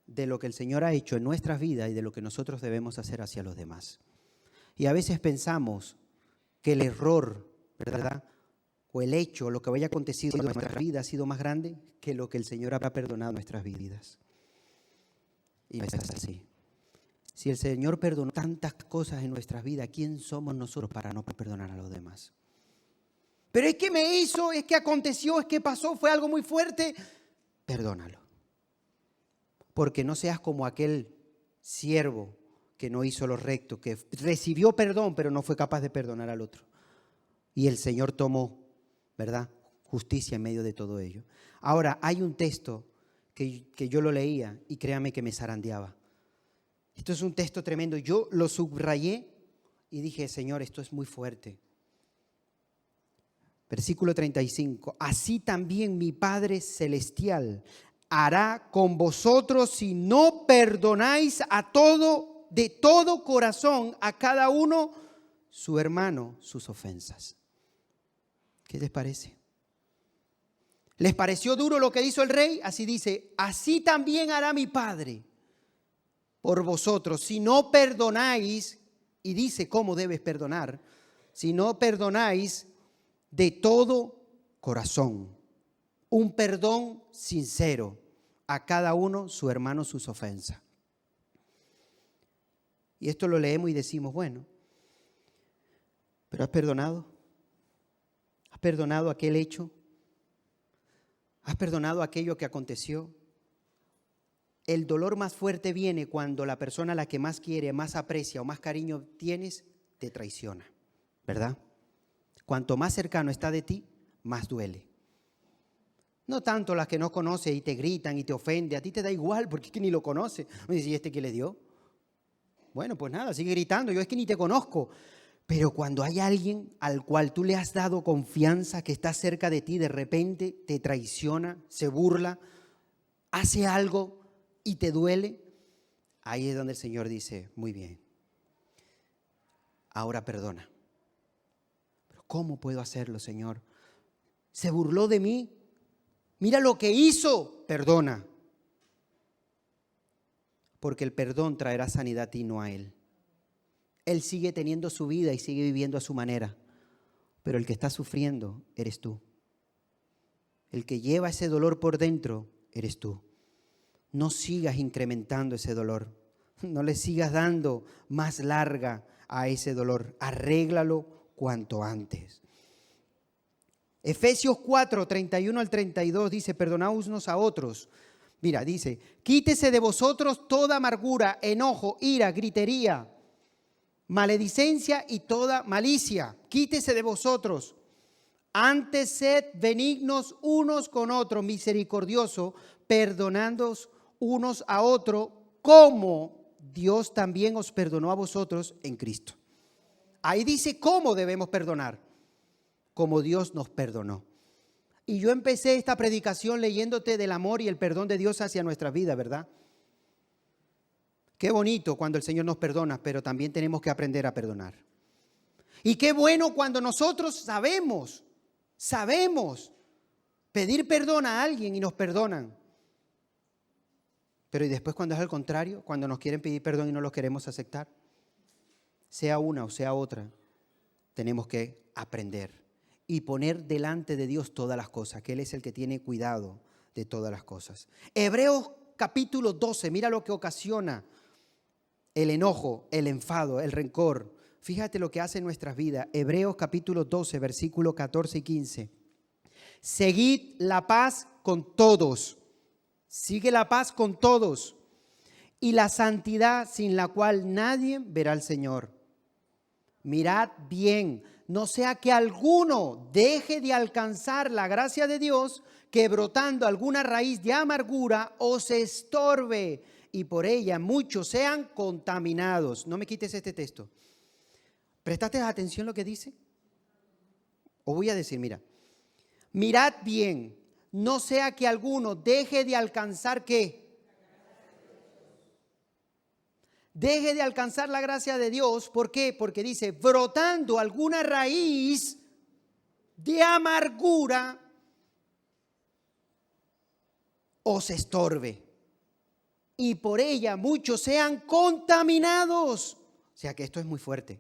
de lo que el Señor ha hecho en nuestras vidas y de lo que nosotros debemos hacer hacia los demás. Y a veces pensamos que el error, ¿verdad?, o el hecho, lo que haya acontecido en nuestra vida ha sido más grande que lo que el Señor habrá perdonado en nuestras vidas. Y no es así. Si el Señor perdonó tantas cosas en nuestras vidas, ¿quién somos nosotros para no perdonar a los demás? Pero es que me hizo, es que aconteció, es que pasó, fue algo muy fuerte. Perdónalo. Porque no seas como aquel siervo que no hizo lo recto, que recibió perdón, pero no fue capaz de perdonar al otro. Y el Señor tomó, ¿verdad?, justicia en medio de todo ello. Ahora, hay un texto que yo lo leía y créame que me zarandeaba. Esto es un texto tremendo. Yo lo subrayé y dije, Señor, esto es muy fuerte. Versículo 35. Así también mi Padre Celestial hará con vosotros si no perdonáis de todo corazón a cada uno su hermano sus ofensas. ¿Qué les parece? ¿Les pareció duro lo que hizo el rey? Así dice, así también hará mi Padre por vosotros si no perdonáis, y dice cómo debes perdonar, si no perdonáis de todo corazón. Un perdón sincero a cada uno su hermano sus ofensas. Y esto lo leemos y decimos, bueno, ¿pero has perdonado? ¿Has perdonado aquel hecho? ¿Has perdonado aquello que aconteció? El dolor más fuerte viene cuando la persona a la que más quiere, más aprecia o más cariño tienes, te traiciona, ¿verdad? Cuanto más cercano está de ti, más duele. No tanto las que no conoces y te gritan y te ofenden, a ti te da igual porque es que ni lo conoces. Me dice, ¿y este qué le dio? Bueno, pues nada, sigue gritando, yo es que ni te conozco. Pero cuando hay alguien al cual tú le has dado confianza, que está cerca de ti, de repente te traiciona, se burla, hace algo y te duele, ahí es donde el Señor dice, muy bien, ahora perdona. ¿Pero cómo puedo hacerlo, Señor? Se burló de mí, mira lo que hizo, perdona. Porque el perdón traerá sanidad a ti, no a él. Él sigue teniendo su vida y sigue viviendo a su manera, pero el que está sufriendo eres tú. El que lleva ese dolor por dentro eres tú. No sigas incrementando ese dolor, no le sigas dando más larga a ese dolor, arréglalo cuanto antes. Efesios 4, 31 al 32 dice, perdonaos unos a otros. Mira, dice, quítese de vosotros toda amargura, enojo, ira, gritería, maledicencia y toda malicia. Quítese de vosotros. Antes sed benignos unos con otros, misericordiosos, perdonándoos unos a otros, como Dios también os perdonó a vosotros en Cristo. Ahí dice cómo debemos perdonar, como Dios nos perdonó. Y yo empecé esta predicación leyéndote del amor y el perdón de Dios hacia nuestra vida, ¿verdad? Qué bonito cuando el Señor nos perdona, pero también tenemos que aprender a perdonar. Y qué bueno cuando nosotros sabemos pedir perdón a alguien y nos perdonan. Pero y después cuando es al contrario, cuando nos quieren pedir perdón y no los queremos aceptar, sea una o sea otra, tenemos que aprender y poner delante de Dios todas las cosas, que Él es el que tiene cuidado de todas las cosas. Hebreos capítulo 12, mira lo que ocasiona el enojo, el enfado, el rencor. Fíjate lo que hace en nuestras vidas. Hebreos capítulo 12, versículos 14 y 15. Seguid la paz con todos. Sigue la paz con todos. Y la santidad sin la cual nadie verá al Señor. Mirad bien, no sea que alguno deje de alcanzar la gracia de Dios, que brotando alguna raíz de amargura os estorbe y por ella muchos sean contaminados. No me quites este texto. ¿Prestaste atención lo que dice? O voy a decir, mira, mirad bien, no sea que alguno deje de alcanzar ¿qué? Deje de alcanzar la gracia de Dios. ¿Por qué? Porque dice, brotando alguna raíz de amargura os estorbe y por ella muchos sean contaminados. O sea que esto es muy fuerte,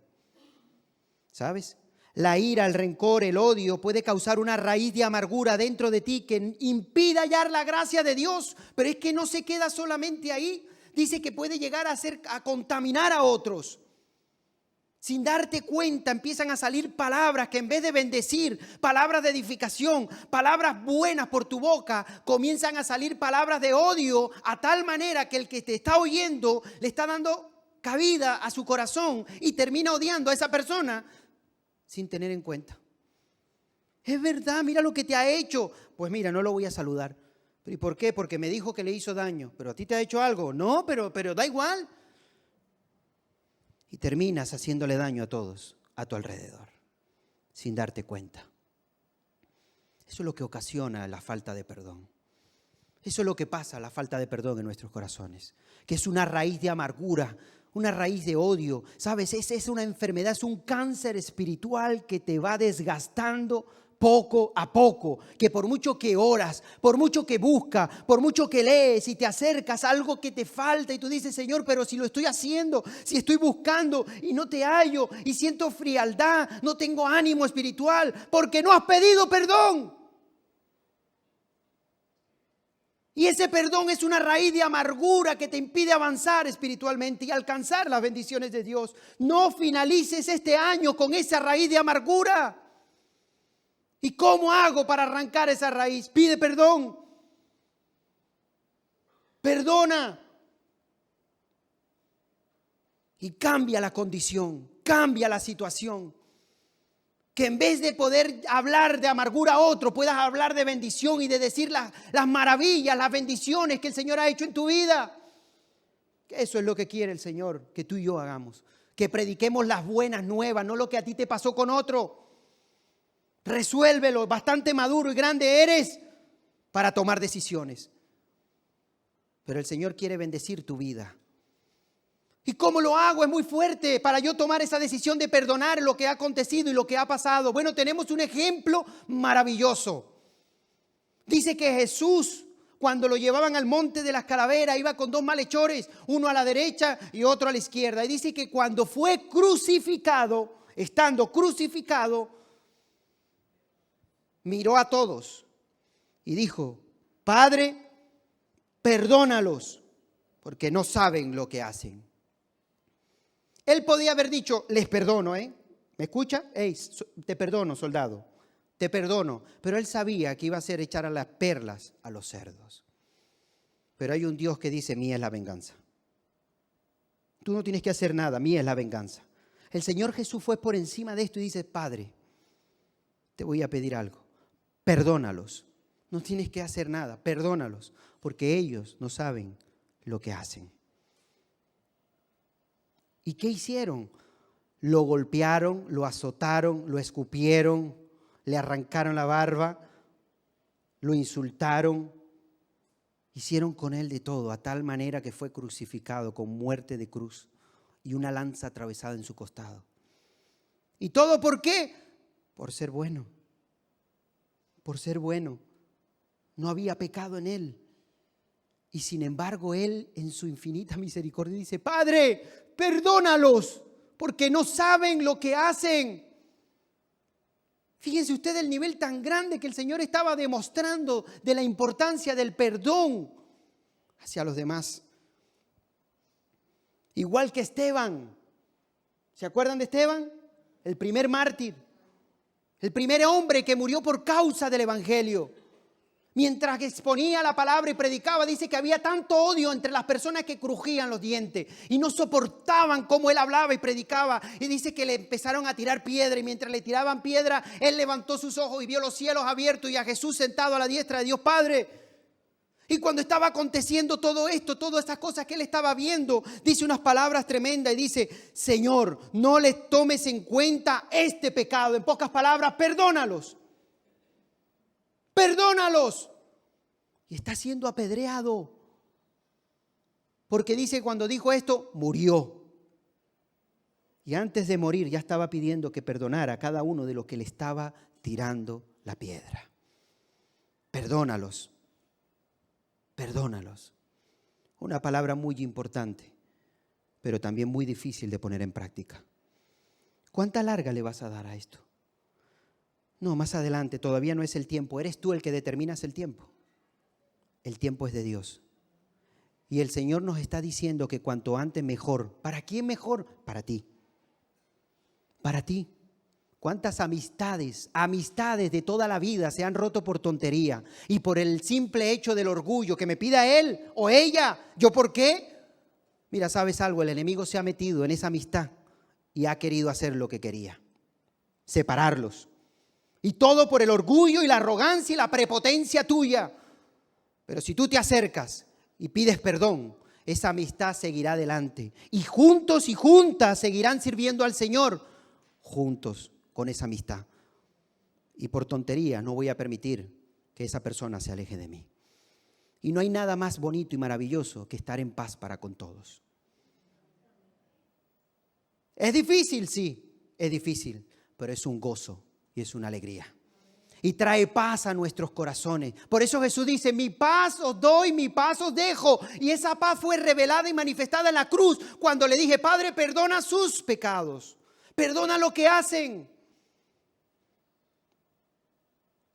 ¿sabes? La ira, el rencor, el odio puede causar una raíz de amargura dentro de ti que impida hallar la gracia de Dios, pero es que no se queda solamente ahí. Dice que puede llegar a contaminar a otros. Sin darte cuenta empiezan a salir palabras que en vez de bendecir, palabras de edificación, palabras buenas por tu boca, comienzan a salir palabras de odio a tal manera que el que te está oyendo le está dando cabida a su corazón y termina odiando a esa persona sin tener en cuenta. Es verdad, mira lo que te ha hecho. Pues mira, no lo voy a saludar. ¿Y por qué? Porque me dijo que le hizo daño. ¿Pero a ti te ha hecho algo? No, pero da igual. Y terminas haciéndole daño a todos a tu alrededor, sin darte cuenta. Eso es lo que ocasiona la falta de perdón. Eso es lo que pasa, la falta de perdón en nuestros corazones. Que es una raíz de amargura, una raíz de odio. ¿Sabes? Es una enfermedad, es un cáncer espiritual que te va desgastando poco a poco, que por mucho que oras, por mucho que buscas, por mucho que lees y te acercas a algo que te falta y tú dices, Señor, pero si lo estoy haciendo, si estoy buscando y no te hallo y siento frialdad, no tengo ánimo espiritual, porque no has pedido perdón. Y ese perdón es una raíz de amargura que te impide avanzar espiritualmente y alcanzar las bendiciones de Dios. No finalices este año con esa raíz de amargura. ¿Y cómo hago para arrancar esa raíz? Pide perdón. Perdona. Y cambia la condición, cambia la situación. Que en vez de poder hablar de amargura a otro, puedas hablar de bendición y de decir las maravillas, las bendiciones que el Señor ha hecho en tu vida. Eso es lo que quiere el Señor, que tú y yo hagamos. Que prediquemos las buenas nuevas, no lo que a ti te pasó con otro. Resuélvelo, bastante maduro y grande eres para tomar decisiones. Pero el Señor quiere bendecir tu vida. ¿Y cómo lo hago? Es muy fuerte para yo tomar esa decisión de perdonar lo que ha acontecido y lo que ha pasado. Bueno, tenemos un ejemplo maravilloso. Dice que Jesús, cuando lo llevaban al monte de las calaveras, iba con dos malhechores, uno a la derecha y otro a la izquierda. Y dice que cuando fue crucificado, estando crucificado, miró a todos y dijo: Padre, perdónalos, porque no saben lo que hacen. Él podía haber dicho: les perdono, ¿Me escucha? Te perdono, soldado, te perdono. Pero él sabía que iba a ser echar a las perlas a los cerdos. Pero hay un Dios que dice: mía es la venganza. Tú no tienes que hacer nada, mía es la venganza. El Señor Jesús fue por encima de esto y dice: Padre, te voy a pedir algo. Perdónalos. No tienes que hacer nada, perdónalos, porque ellos no saben lo que hacen. ¿Y qué hicieron? Lo golpearon, lo azotaron, lo escupieron, le arrancaron la barba, lo insultaron. Hicieron con él de todo, a tal manera que fue crucificado con muerte de cruz y una lanza atravesada en su costado. ¿Y todo por qué? Por ser bueno. Por ser bueno. No había pecado en él. Y sin embargo, él en su infinita misericordia dice: Padre, perdónalos, porque no saben lo que hacen. Fíjense ustedes el nivel tan grande que el Señor estaba demostrando de la importancia del perdón hacia los demás. Igual que Esteban. ¿Se acuerdan de Esteban? El primer mártir. El primer hombre que murió por causa del evangelio. Mientras exponía la palabra y predicaba, dice que había tanto odio entre las personas que crujían los dientes y no soportaban cómo él hablaba y predicaba. Y dice que le empezaron a tirar piedra, y mientras le tiraban piedra, él levantó sus ojos y vio los cielos abiertos y a Jesús sentado a la diestra de Dios Padre. Y cuando estaba aconteciendo todo esto, todas estas cosas que él estaba viendo, dice unas palabras tremendas y dice: Señor, no les tomes en cuenta este pecado. En pocas palabras, perdónalos. Perdónalos. Y está siendo apedreado. Porque dice, cuando dijo esto, murió. Y antes de morir ya estaba pidiendo que perdonara a cada uno de los que le estaba tirando la piedra. Perdónalos. Perdónalos. Una palabra muy importante, pero también muy difícil de poner en práctica. ¿Cuánta larga le vas a dar a esto? No, más adelante, todavía no es el tiempo. Eres tú el que determinas el tiempo. El tiempo es de Dios. Y el Señor nos está diciendo que cuanto antes mejor. ¿Para quién mejor? Para ti. Para ti. ¿Cuántas amistades de toda la vida se han roto por tontería y por el simple hecho del orgullo que me pida él o ella? ¿Yo por qué? Mira, ¿sabes algo? El enemigo se ha metido en esa amistad y ha querido hacer lo que quería. Separarlos. Y todo por el orgullo y la arrogancia y la prepotencia tuya. Pero si tú te acercas y pides perdón, esa amistad seguirá adelante. Y juntos y juntas seguirán sirviendo al Señor. Juntos con esa amistad. Y por tontería no voy a permitir que esa persona se aleje de mí. Y no hay nada más bonito y maravilloso que estar en paz para con todos. ¿Es difícil? Sí, es difícil. Pero es un gozo. Y es una alegría. Y trae paz a nuestros corazones. Por eso Jesús dice: mi paz os doy, mi paz os dejo. Y esa paz fue revelada y manifestada en la cruz. Cuando le dije: Padre, perdona sus pecados. Perdona lo que hacen.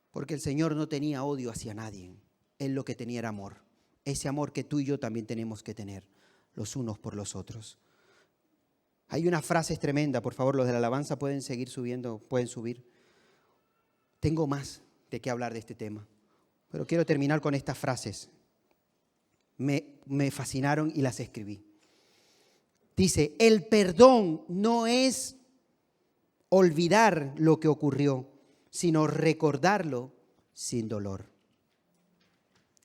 Porque el Señor no tenía odio hacia nadie. Él lo que tenía era amor. Ese amor que tú y yo también tenemos que tener. Los unos por los otros. Hay unas frases tremendas. Por favor, los de la alabanza pueden seguir subiendo. Pueden subir. Tengo más de qué hablar de este tema, pero quiero terminar con estas frases. Me fascinaron y las escribí. Dice: el perdón no es olvidar lo que ocurrió, sino recordarlo sin dolor.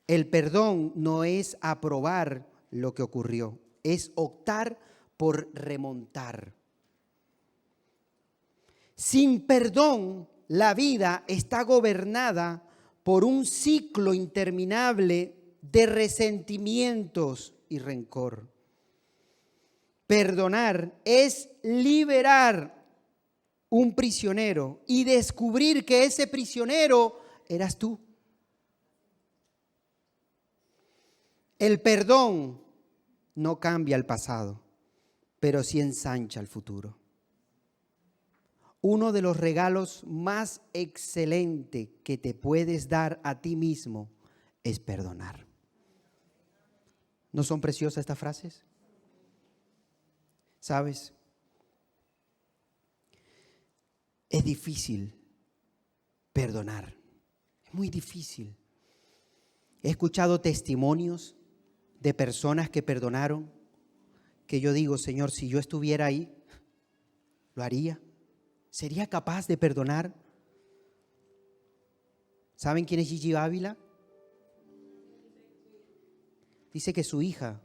El perdón no es aprobar lo que ocurrió, es optar por remontar. Sin perdón, la vida está gobernada por un ciclo interminable de resentimientos y rencor. Perdonar es liberar un prisionero y descubrir que ese prisionero eras tú. El perdón no cambia el pasado, pero sí ensancha el futuro. Uno de los regalos más excelentes que te puedes dar a ti mismo es perdonar. ¿No son preciosas estas frases? ¿Sabes? Es difícil perdonar. Es muy difícil. He escuchado testimonios de personas que perdonaron, que yo digo, Señor, si yo estuviera ahí, lo haría. ¿Sería capaz de perdonar? ¿Saben quién es Gigi Ávila? Dice que su hija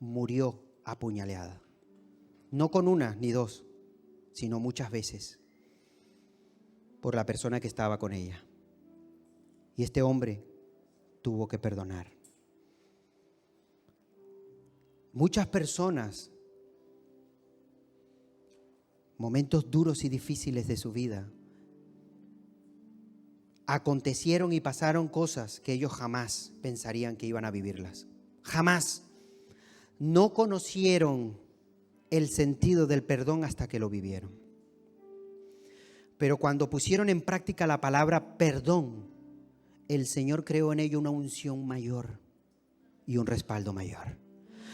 murió apuñaleada. No con una ni dos, sino muchas veces por la persona que estaba con ella. Y este hombre tuvo que perdonar. Muchas personas, momentos duros y difíciles de su vida, acontecieron y pasaron cosas que ellos jamás pensarían que iban a vivirlas. Jamás. No conocieron el sentido del perdón hasta que lo vivieron. Pero cuando pusieron en práctica la palabra perdón, el Señor creó en ellos una unción mayor y un respaldo mayor.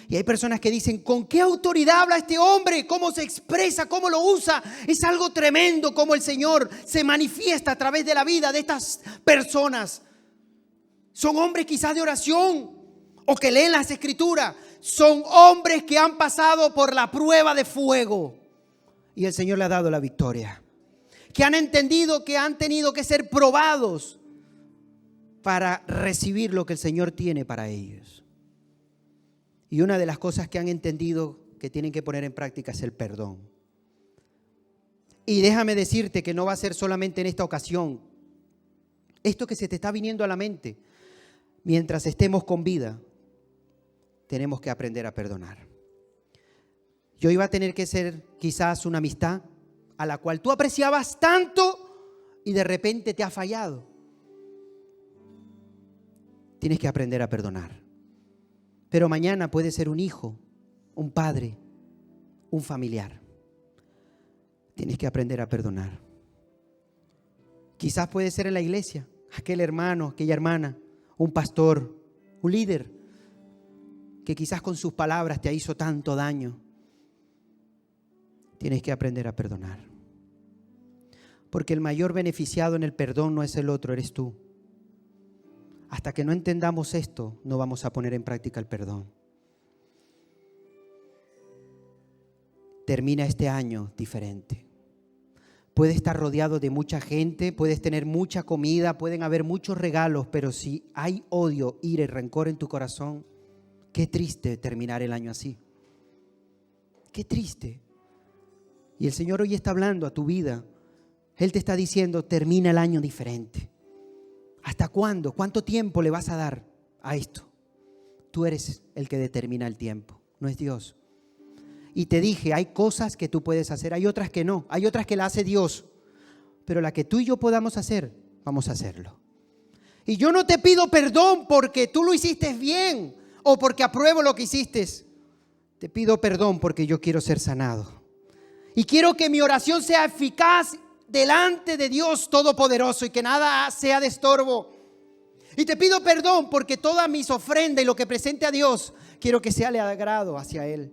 Y hay personas que dicen, ¿con qué autoridad habla este hombre? ¿Cómo se expresa? ¿Cómo lo usa? Es algo tremendo cómo el Señor se manifiesta a través de la vida de estas personas. Son hombres quizás de oración o que leen las Escrituras. Son hombres que han pasado por la prueba de fuego y el Señor le ha dado la victoria. Que han entendido que han tenido que ser probados para recibir lo que el Señor tiene para ellos. Y una de las cosas que han entendido que tienen que poner en práctica es el perdón. Y déjame decirte que no va a ser solamente en esta ocasión. Esto que se te está viniendo a la mente, mientras estemos con vida, tenemos que aprender a perdonar. Yo iba a tener que ser quizás una amistad a la cual tú apreciabas tanto y de repente te ha fallado. Tienes que aprender a perdonar. Pero mañana puede ser un hijo, un padre, un familiar. Tienes que aprender a perdonar. Quizás puede ser en la iglesia, aquel hermano, aquella hermana, un pastor, un líder, que quizás con sus palabras te hizo tanto daño. Tienes que aprender a perdonar. Porque el mayor beneficiado en el perdón no es el otro, eres tú. Hasta que no entendamos esto, no vamos a poner en práctica el perdón. Termina este año diferente. Puedes estar rodeado de mucha gente, puedes tener mucha comida, pueden haber muchos regalos, pero si hay odio, ira y rencor en tu corazón, qué triste terminar el año así. Qué triste. Y el Señor hoy está hablando a tu vida. Él te está diciendo, termina el año diferente. ¿Hasta cuándo? ¿Cuánto tiempo le vas a dar a esto? Tú eres el que determina el tiempo, no es Dios. Y te dije, hay cosas que tú puedes hacer, hay otras que no, hay otras que la hace Dios. Pero la que tú y yo podamos hacer, vamos a hacerlo. Y yo no te pido perdón porque tú lo hiciste bien o porque apruebo lo que hiciste. Te pido perdón porque yo quiero ser sanado. Y quiero que mi oración sea eficaz delante de Dios Todopoderoso y que nada sea de estorbo. Y te pido perdón porque todas mis ofrendas y lo que presente a Dios, quiero que sea de agrado hacia Él.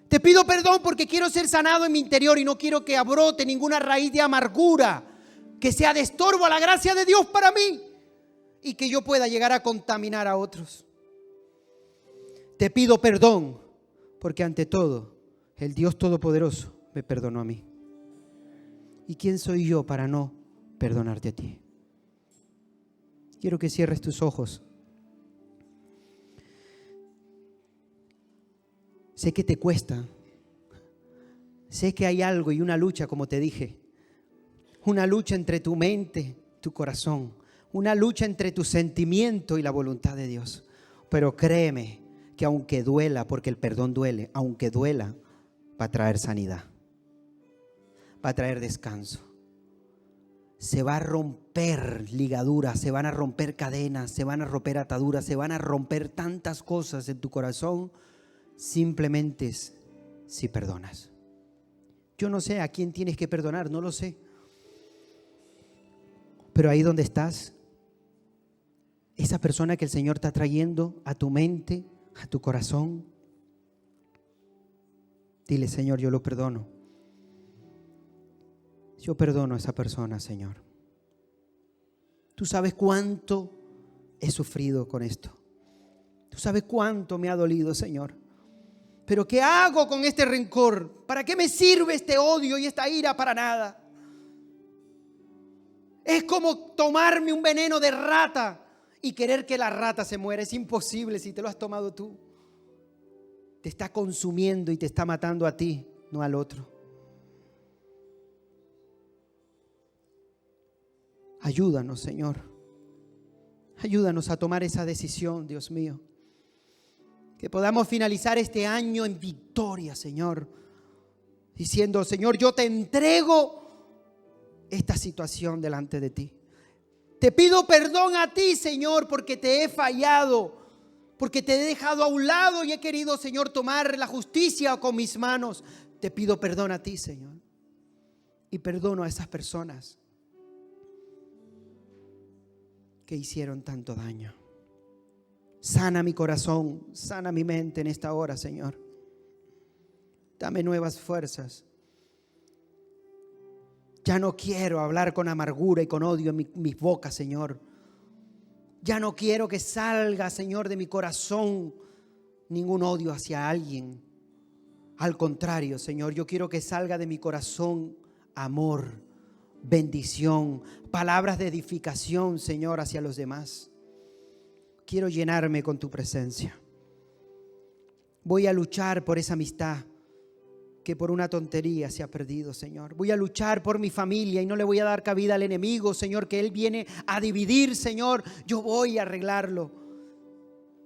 Te pido perdón porque quiero ser sanado en mi interior y no quiero que abrote ninguna raíz de amargura que sea de estorbo a la gracia de Dios para mí y que yo pueda llegar a contaminar a otros. Te pido perdón porque ante todo el Dios Todopoderoso me perdonó a mí. ¿Y quién soy yo para no perdonarte a ti? Quiero que cierres tus ojos. Sé que te cuesta. Sé que hay algo y una lucha, como te dije. Una lucha entre tu mente, tu corazón. Una lucha entre tu sentimiento y la voluntad de Dios. Pero créeme que aunque duela, porque el perdón duele, aunque duela, va a traer sanidad. Va a traer descanso. Se va a romper ligaduras, se van a romper cadenas, se van a romper ataduras, se van a romper tantas cosas en tu corazón, simplemente si perdonas. Yo no sé a quién tienes que perdonar, no lo sé. Pero ahí donde estás, esa persona que el Señor está trayendo a tu mente, a tu corazón, dile: Señor, yo lo perdono. Yo perdono a esa persona, Señor. Tú sabes cuánto he sufrido con esto. Tú sabes cuánto me ha dolido, Señor. Pero ¿qué hago con este rencor? ¿Para qué me sirve este odio y esta ira? Para nada. Es como tomarme un veneno de rata y querer que la rata se muera. Es imposible si te lo has tomado tú. Te está consumiendo y te está matando a ti, no al otro. Ayúdanos, Señor. Ayúdanos a tomar esa decisión, Dios mío. Que podamos finalizar este año en victoria, Señor. Diciendo: Señor, yo te entrego esta situación delante de ti. Te pido perdón a ti, Señor, porque te he fallado. Porque te he dejado a un lado y he querido, Señor, tomar la justicia con mis manos. Te pido perdón a ti, Señor. Y perdono a esas personas que hicieron tanto daño. Sana mi corazón, sana mi mente en esta hora, Señor. Dame nuevas fuerzas. Ya no quiero hablar con amargura y con odio en mis bocas, Señor. Ya no quiero que salga, Señor, de mi corazón ningún odio hacia alguien. Al contrario, Señor, yo quiero que salga de mi corazón amor, bendición, palabras de edificación, Señor, hacia los demás. Quiero llenarme con tu presencia. Voy a luchar por esa amistad que por una tontería se ha perdido, Señor. Voy a luchar por mi familia y no le voy a dar cabida al enemigo, Señor, que él viene a dividir, Señor. Yo voy a arreglarlo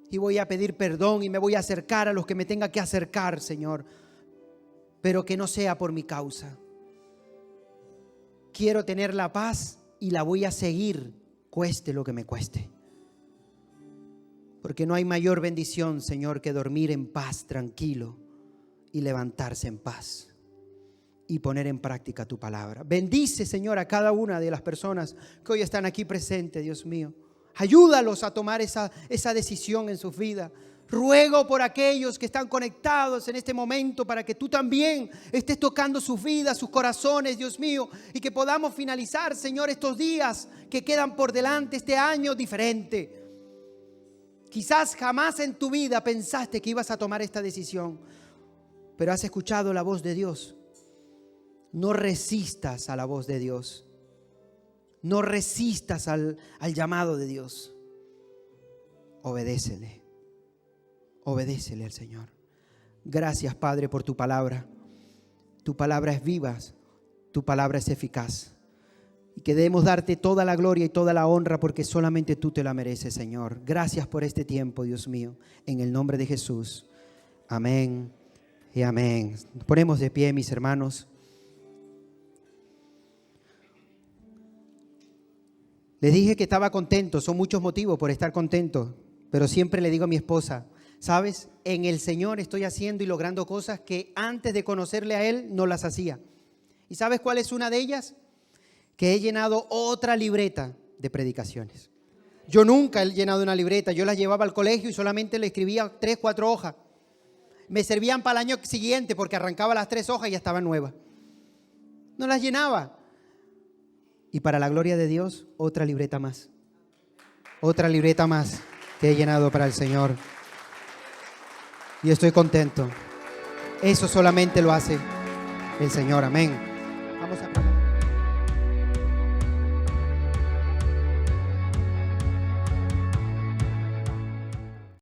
y voy a pedir perdón y me voy a acercar a los que me tenga que acercar, Señor, pero que no sea por mi causa. Quiero tener la paz y la voy a seguir, cueste lo que me cueste. Porque no hay mayor bendición, Señor, que dormir en paz, tranquilo, y levantarse en paz y poner en práctica tu palabra. Bendice, Señor, a cada una de las personas que hoy están aquí presentes, Dios mío. Ayúdalos a tomar esa decisión en su vida. Ruego por aquellos que están conectados en este momento para que tú también estés tocando sus vidas, sus corazones, Dios mío, y que podamos finalizar, Señor, estos días que quedan por delante, este año diferente. Quizás jamás en tu vida pensaste que ibas a tomar esta decisión, pero has escuchado la voz de Dios. No resistas a la voz de Dios. No resistas al llamado de Dios. Obedécele. Obedécele al Señor. Gracias, Padre, por tu palabra. Tu palabra es viva. Tu palabra es eficaz. Y que debemos darte toda la gloria y toda la honra porque solamente tú te la mereces, Señor. Gracias por este tiempo, Dios mío. En el nombre de Jesús. Amén y amén. Nos ponemos de pie, mis hermanos. Les dije que estaba contento. Son muchos motivos por estar contento. Pero siempre le digo a mi esposa: ¿sabes? En el Señor estoy haciendo y logrando cosas que antes de conocerle a Él no las hacía. ¿Y sabes cuál es una de ellas? Que he llenado otra libreta de predicaciones. Yo nunca he llenado una libreta. Yo las llevaba al colegio y solamente le escribía 3, 4 hojas. Me servían para el año siguiente porque arrancaba las 3 hojas y ya estaban nuevas. No las llenaba. Y para la gloria de Dios, otra libreta más. Otra libreta más que he llenado para el Señor. Y estoy contento. Eso solamente lo hace el Señor. Amén. Vamos a